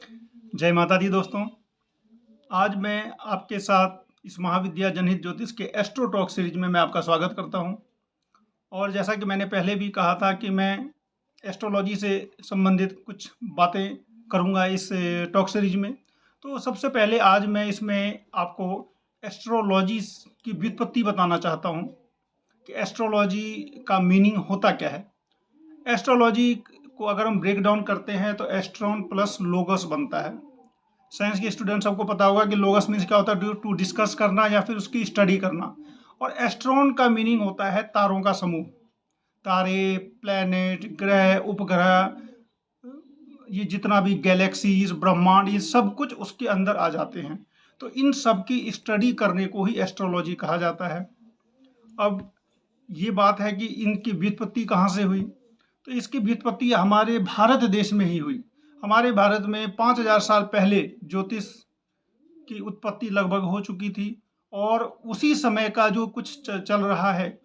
जय माता दी दोस्तों। आज मैं आपके साथ इस महाविद्या जनहित ज्योतिष के एस्ट्रो टॉक सीरीज में मैं आपका स्वागत करता हूं। और जैसा कि मैंने पहले भी कहा था कि मैं एस्ट्रोलॉजी से संबंधित कुछ बातें करूंगा इस टॉक सीरीज में। तो सबसे पहले आज मैं इसमें आपको एस्ट्रोलॉजी की व्युत्पत्ति बताना चाहता हूं कि एस्ट्रोलॉजी का मीनिंग होता क्या है। एस्ट्रोलॉजी को अगर हम ब्रेक डाउन करते हैं तो एस्ट्रॉन प्लस लोगस बनता है। साइंस के स्टूडेंट सबको पता होगा कि लोगस मीन्स क्या होता है, टू डिस्कस करना या फिर उसकी स्टडी करना। और एस्ट्रॉन का मीनिंग होता है तारों का समूह। तारे, प्लैनेट, ग्रह, उपग्रह, ये जितना भी गैलेक्सीज, ब्रह्मांड, ये सब कुछ उसके अंदर आ जाते हैं। तो इन सब की स्टडी करने को ही एस्ट्रोलॉजी कहा जाता है। अब ये बात है कि इनकी व्युत्पत्ति कहाँ से हुई, तो इसकी व्युत्पत्ति हमारे भारत देश में ही हुई। हमारे भारत में 5000 साल पहले ज्योतिष की उत्पत्ति लगभग हो चुकी थी। और उसी समय का जो कुछ चल रहा है,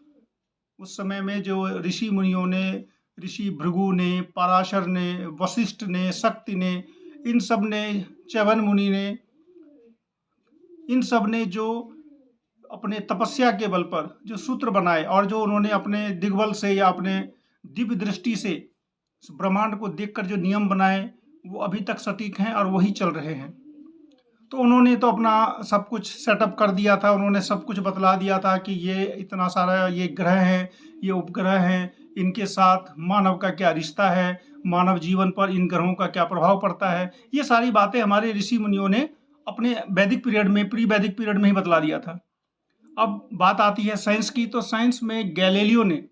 उस समय में जो ऋषि मुनियों ने, ऋषि भृगु ने, पराशर ने, वशिष्ठ ने, शक्ति ने, इन सब ने, च्यवन मुनि ने, इन सब ने जो अपने तपस्या के बल पर जो सूत्र बनाए और जो उन्होंने अपने दिग्बल से या अपने दिव्य दृष्टि से ब्रह्मांड को देखकर जो नियम बनाए, वो अभी तक सटीक हैं और वही चल रहे हैं। तो उन्होंने तो अपना सब कुछ सेटअप कर दिया था, उन्होंने सब कुछ बतला दिया था कि ये इतना सारा ये ग्रह हैं, ये उपग्रह हैं, इनके साथ मानव का क्या रिश्ता है, मानव जीवन पर इन ग्रहों का क्या प्रभाव पड़ता है। ये सारी बातें हमारे ऋषि मुनियों ने अपने वैदिक पीरियड में, प्री वैदिक पीरियड में ही बतला दिया था। अब बात आती है साइंस की, तो साइंस में गैलीलियो ने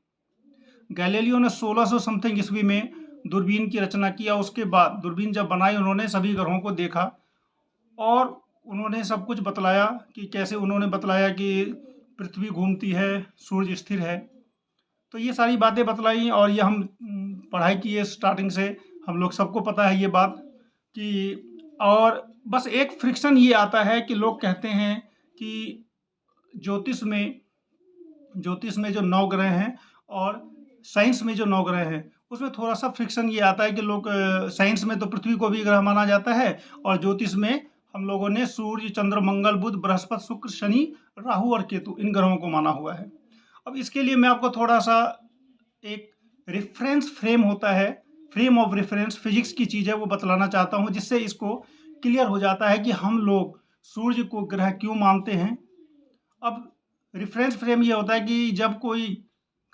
1600 समथिंग ईस्वी में दूरबीन की रचना किया। उसके बाद दूरबीन जब बनाई, उन्होंने सभी ग्रहों को देखा और उन्होंने सब कुछ बतलाया कि कैसे। उन्होंने बतलाया कि पृथ्वी घूमती है, सूर्य स्थिर है। तो ये सारी बातें बतलाई और ये हम पढ़ाई किए स्टार्टिंग से, हम लोग सबको पता है ये बात कि। और बस एक फ्रिक्शन ये आता है कि लोग कहते हैं कि ज्योतिष में जो 9 ग्रह हैं और साइंस में जो 9 ग्रह हैं, उसमें थोड़ा सा फ्रिक्शन ये आता है कि लोग साइंस में तो पृथ्वी को भी ग्रह माना जाता है और ज्योतिष में हम लोगों ने सूर्य, चंद्र, मंगल, बुध, बृहस्पति, शुक्र, शनि, राहु और केतु, इन ग्रहों को माना हुआ है। अब इसके लिए मैं आपको थोड़ा सा एक रेफरेंस फ्रेम होता है, फ्रेम ऑफ रेफरेंस, फिजिक्स की चीज़ है, वो बतलाना चाहता हूँ, जिससे इसको क्लियर हो जाता है कि हम लोग सूर्य को ग्रह क्यों मानते हैं। अब रेफरेंस फ्रेम ये होता है कि जब कोई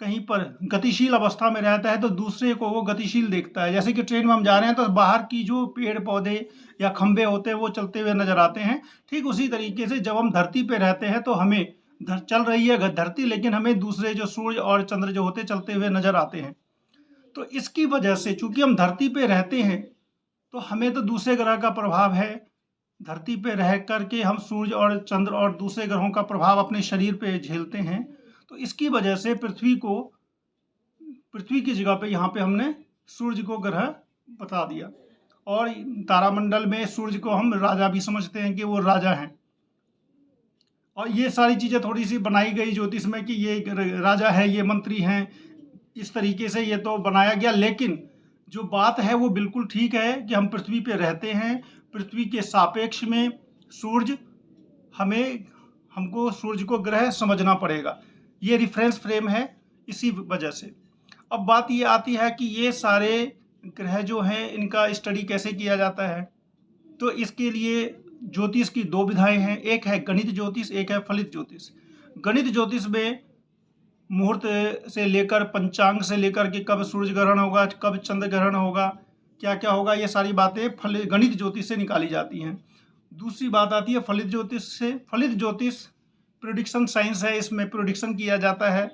कहीं पर गतिशील अवस्था में रहता है तो दूसरे को वो गतिशील देखता है। जैसे कि ट्रेन में हम जा रहे हैं तो बाहर की जो पेड़ पौधे या खंभे होते हैं वो चलते हुए नजर आते हैं। ठीक उसी तरीके से जब हम धरती पे रहते हैं तो हमें चल रही है धरती, लेकिन हमें दूसरे जो सूर्य और चंद्र जो होते चलते हुए नजर आते हैं। तो इसकी वजह से चूंकि हम धरती पे रहते हैं तो हमें तो दूसरे ग्रह का प्रभाव है। धरती पे रह करके हम सूर्य और चंद्र और दूसरे ग्रहों का प्रभाव अपने शरीर पे झेलते हैं। तो इसकी वजह से पृथ्वी की जगह पे यहाँ पे हमने सूर्य को ग्रह बता दिया। और तारामंडल में सूर्य को हम राजा भी समझते हैं कि वो राजा हैं। और ये सारी चीज़ें थोड़ी सी बनाई गई ज्योतिष में कि ये राजा है, ये मंत्री हैं, इस तरीके से ये तो बनाया गया। लेकिन जो बात है वो बिल्कुल ठीक है कि हम पृथ्वी पे रहते हैं। पृथ्वी के सापेक्ष में सूर्य, हमको सूर्य को ग्रह समझना पड़ेगा। ये रेफरेंस फ्रेम है इसी वजह से। अब बात ये आती है कि ये सारे ग्रह जो हैं इनका स्टडी कैसे किया जाता है। तो इसके लिए ज्योतिष की 2 विधाएं हैं, एक है गणित ज्योतिष, एक है फलित ज्योतिष। गणित ज्योतिष में मुहूर्त से लेकर, पंचांग से लेकर के कब सूर्य ग्रहण होगा, कब चंद्र ग्रहण होगा, क्या क्या होगा, ये सारी बातें गणित ज्योतिष से निकाली जाती हैं। दूसरी बात आती है फलित ज्योतिष से। फलित ज्योतिष प्रेडिक्शन साइंस है, इसमें प्रेडिक्शन किया जाता है।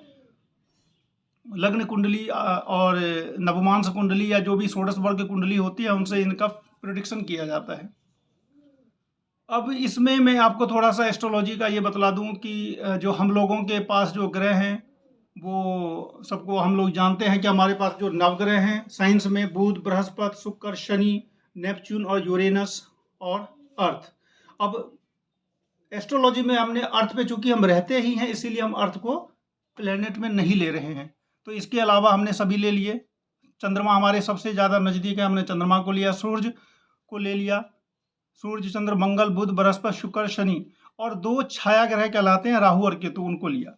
लग्न कुंडली और नवमांश कुंडली या जो भी षोडश वर्ग कुंडली होती है उनसे इनका प्रेडिक्शन किया जाता है। अब इसमें मैं आपको थोड़ा सा एस्ट्रोलॉजी का ये बतला दूं कि जो हम लोगों के पास जो ग्रह हैं वो सबको हम लोग जानते हैं कि हमारे पास जो नवग्रह हैं साइंस में बुध, बृहस्पति, शुक्र, शनि, नेपच्यून और यूरेनस और अर्थ। अब एस्ट्रोलॉजी में हमने अर्थ पे, चूंकि हम रहते ही हैं इसीलिए हम अर्थ को प्लेनेट में नहीं ले रहे हैं। तो इसके अलावा हमने सभी ले लिए। चंद्रमा हमारे सबसे ज़्यादा नज़दीक है, हमने चंद्रमा को लिया। सूर्य को ले लिया, सूर्य चंद्र मंगल बुध बृहस्पति शुक्र शनि, और 2 छाया ग्रह कहलाते हैं राहु और केतु, उनको लिया।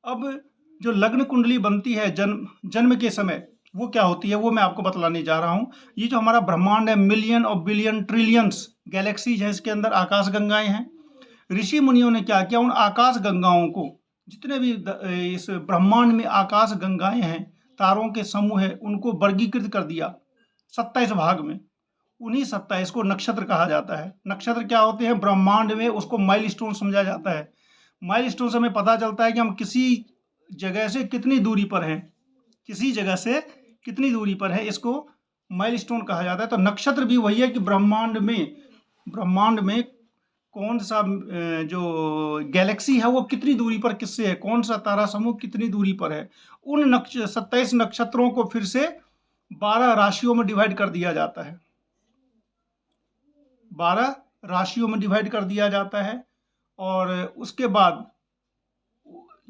अब जो लग्न कुंडली बनती है जन्म के समय, वो क्या होती है वो मैं आपको बतलाने जा रहा हूँ। ये जो हमारा ब्रह्मांड है, मिलियन और बिलियन ट्रिलियंस गैलेक्सीज है, इसके अंदर आकाश गंगाएं हैं। ऋषि मुनियों ने क्या किया, उन आकाश गंगाओं को, जितने भी इस ब्रह्मांड में आकाश गंगाएं हैं, तारों के समूह है, उनको वर्गीकृत कर दिया 27 भाग में। उन्हीं 27 को नक्षत्र कहा जाता है। नक्षत्र क्या होते हैं ब्रह्मांड में, उसको माइलस्टोन समझा जाता है। माइलस्टोन से हमें पता चलता है कि हम किसी जगह से कितनी दूरी पर हैं, किसी जगह से कितनी दूरी पर है, इसको माइलस्टोन कहा जाता है। तो नक्षत्र भी वही है कि ब्रह्मांड में कौन सा जो गैलेक्सी है वो कितनी दूरी पर किससे है, कौन सा तारा समूह कितनी दूरी पर है। उन 27 नक्षत्रों को फिर से 12 राशियों में डिवाइड कर दिया जाता है। 12 राशियों में डिवाइड कर दिया जाता है, और उसके बाद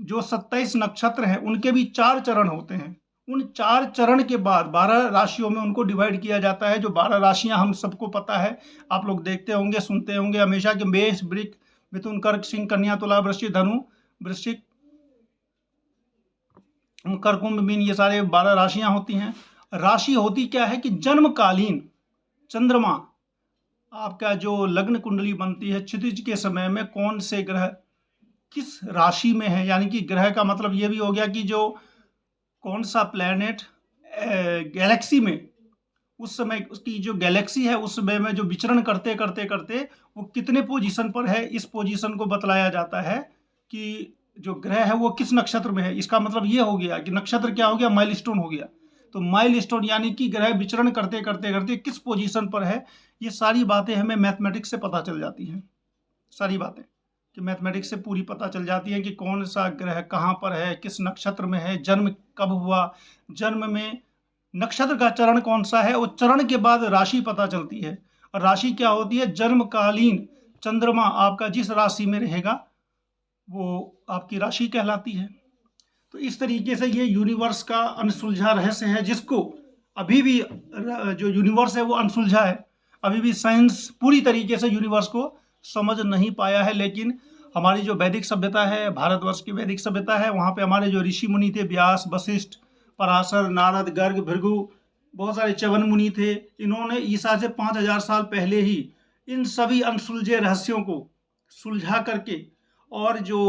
जो 27 नक्षत्र हैं उनके भी 4 चरण होते हैं। उन 4 चरण के बाद 12 राशियों में उनको डिवाइड किया जाता है। जो 12 राशियां हम सबको पता है, आप लोग देखते होंगे, सुनते होंगे हमेशा, कि मेष वृक मिथुन कर्क सिंह कन्या तुला वृश्चिक धनु वृश्चिक मकर कुंभ मीन, ये सारे 12 राशियां होती हैं। राशि होती क्या है कि जन्मकालीन चंद्रमा, आपका जो लग्न कुंडली बनती है, क्षितिज के समय में कौन से ग्रह किस राशि में है, यानी कि ग्रह का मतलब ये भी हो गया कि जो कौन सा प्लैनेट गैलेक्सी में उस समय उसकी जो गैलेक्सी है उस समय में जो विचरण करते करते करते वो कितने पोजीशन पर है, इस पोजीशन को बतलाया जाता है कि जो ग्रह है वो किस नक्षत्र में है। इसका मतलब ये हो गया कि नक्षत्र क्या हो गया, माइलस्टोन हो गया। तो माइलस्टोन यानी कि ग्रह विचरण करते करते करते किस पोजीशन पर है, ये सारी बातें हमें मैथमेटिक्स से पता चल जाती हैं। सारी बातें कि मैथमेटिक्स से पूरी पता चल जाती है कि कौन सा ग्रह कहाँ पर है, किस नक्षत्र में है, जन्म कब हुआ, जन्म में नक्षत्र का चरण कौन सा है, उस चरण के बाद राशि पता चलती है। और राशि क्या होती है, जन्मकालीन चंद्रमा आपका जिस राशि में रहेगा वो आपकी राशि कहलाती है। तो इस तरीके से ये यूनिवर्स का अनसुलझा रहस्य है, जिसको अभी भी जो यूनिवर्स है वो अनसुलझा है। अभी भी साइंस पूरी तरीके से यूनिवर्स को समझ नहीं पाया है। लेकिन हमारी जो वैदिक सभ्यता है, भारतवर्ष की वैदिक सभ्यता है, वहाँ पे हमारे जो ऋषि मुनि थे, व्यास, वशिष्ठ, पराशर, नारद, गर्ग, भृगु, बहुत सारे च्यवन मुनि थे। इन्होंने ईसा से 5000 साल पहले ही इन सभी अनसुलझे रहस्यों को सुलझा करके और जो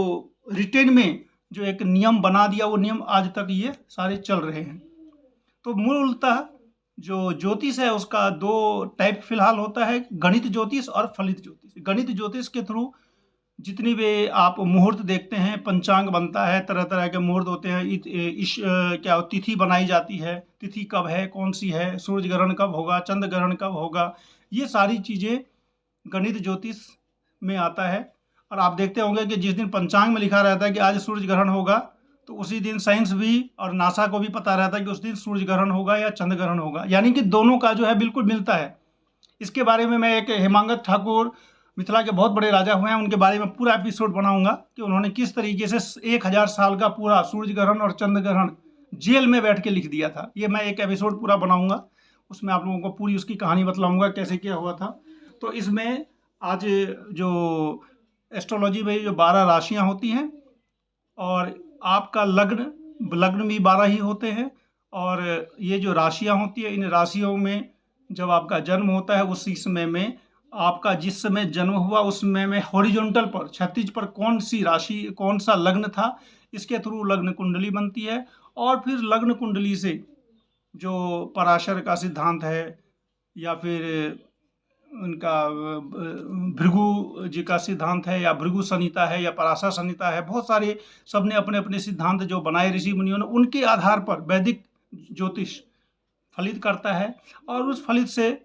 रिटेन में जो एक नियम बना दिया, वो नियम आज तक ये सारे चल रहे हैं। तो मूलतः जो ज्योतिष है उसका 2 टाइप फिलहाल होता है, गणित ज्योतिष और फलित ज्योतिष। गणित ज्योतिष के थ्रू जितनी भी आप मुहूर्त देखते हैं, पंचांग बनता है, तरह तरह के मुहूर्त होते हैं, क्या तिथि बनाई जाती है, तिथि कब है, कौन सी है, सूर्य ग्रहण कब होगा, चंद्र ग्रहण कब होगा, ये सारी चीज़ें गणित ज्योतिष में आता है। और आप देखते होंगे कि जिस दिन पंचांग में लिखा रहता है कि आज सूर्य ग्रहण होगा, तो उसी दिन साइंस भी और नासा को भी पता रहता है कि उस दिन सूर्य ग्रहण होगा या चंद्र ग्रहण होगा, यानी कि दोनों का जो है बिल्कुल मिलता है। इसके बारे में मैं एक हेमांगत ठाकुर, मिथिला के बहुत बड़े राजा हुए हैं, उनके बारे में पूरा एपिसोड बनाऊंगा कि उन्होंने किस तरीके से 1000 साल का पूरा सूर्य ग्रहण और चंद्र ग्रहण जेल में बैठ के लिख दिया था। ये मैं एक एपिसोड पूरा बनाऊंगा, उसमें आप लोगों को पूरी उसकी कहानी बतलाऊंगा कैसे क्या हुआ था। तो इसमें आज जो एस्ट्रोलॉजी में जो 12 राशियां होती हैं, और आपका लग्न भी 12 ही होते हैं, और ये जो राशियां होती है, इन राशियों में जब आपका जन्म होता है उसी समय में आपका जिस समय जन्म हुआ उस समय में हॉरिजॉन्टल पर, क्षैतिज पर कौन सी राशि, कौन सा लग्न था, इसके थ्रू लग्न कुंडली बनती है। और फिर लग्न कुंडली से जो पराशर का सिद्धांत है, या फिर उनका भृगु जी का सिद्धांत है, या भृगु संहिता है, या पराशर संहिता है, बहुत सारे सबने अपने अपने सिद्धांत जो बनाए ऋषि मुनियों ने, उनके आधार पर वैदिक ज्योतिष फलित करता है। और उस फलित से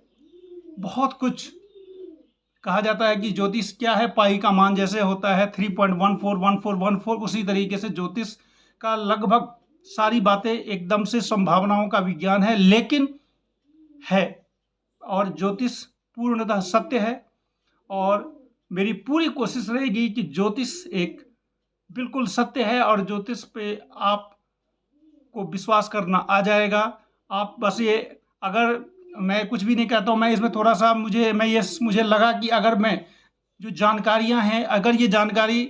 बहुत कुछ कहा जाता है कि ज्योतिष क्या है, पाई का मान जैसे होता है 3.141414, उसी तरीके से ज्योतिष का लगभग सारी बातें एकदम से संभावनाओं का विज्ञान है, लेकिन है, और ज्योतिष पूर्णतः सत्य है। और मेरी पूरी कोशिश रहेगी कि ज्योतिष एक बिल्कुल सत्य है, और ज्योतिष पे आपको विश्वास करना आ जाएगा। आप बस ये, अगर मैं कुछ भी नहीं कहता हूँ। मैं इसमें थोड़ा-सा मुझे लगा कि अगर मैं जो जानकारियाँ हैं, अगर ये जानकारी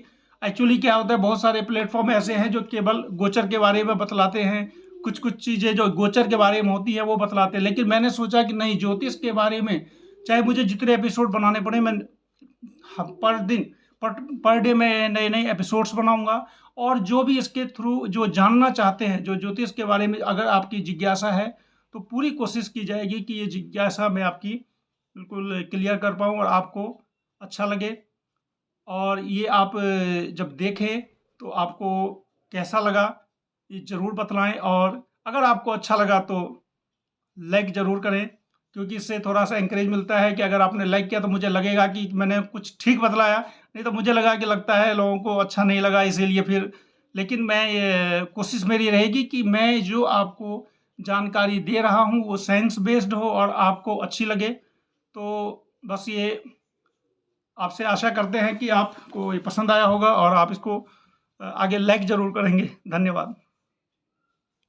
एक्चुअली क्या होता है, बहुत सारे प्लेटफ़ॉर्म ऐसे हैं जो केवल गोचर के बारे में बतलाते हैं। कुछ-कुछ चीज़ें जो गोचर के बारे में होती हैं वो बतलाते हैं। लेकिन मैंने सोचा कि नहीं, ज्योतिष के बारे में चाहे मुझे जितने एपिसोड बनाने पड़े, मैं ह पर दिन पर डे मैं नए-नए एपिसोड्स बनाऊँगा। और जो भी इसके थ्रू जो जानना चाहते हैं, जो ज्योतिष के बारे में अगर आपकी जिज्ञासा है, तो पूरी कोशिश की जाएगी कि ये जिज्ञासा मैं आपकी बिल्कुल क्लियर कर पाऊँ और आपको अच्छा लगे। और ये आप जब देखें तो आपको कैसा लगा, ये ज़रूर बतलाएँ। और अगर आपको अच्छा लगा तो लाइक ज़रूर करें, क्योंकि इससे थोड़ा-सा एनकरेज मिलता है कि अगर आपने लाइक किया तो मुझे लगेगा कि मैंने कुछ ठीक बतलाया। नहीं तो मुझे लगा कि लगता है लोगों को अच्छा नहीं लगा, इसीलिए फिर। लेकिन मैं ये कोशिश मेरी रहेगी कि मैं जो आपको जानकारी दे रहा हूँ वो साइंस बेस्ड हो और आपको अच्छी लगे। तो बस ये आपसे आशा करते हैं कि आपको ये पसंद आया होगा और आप इसको आगे लाइक ज़रूर करेंगे। धन्यवाद।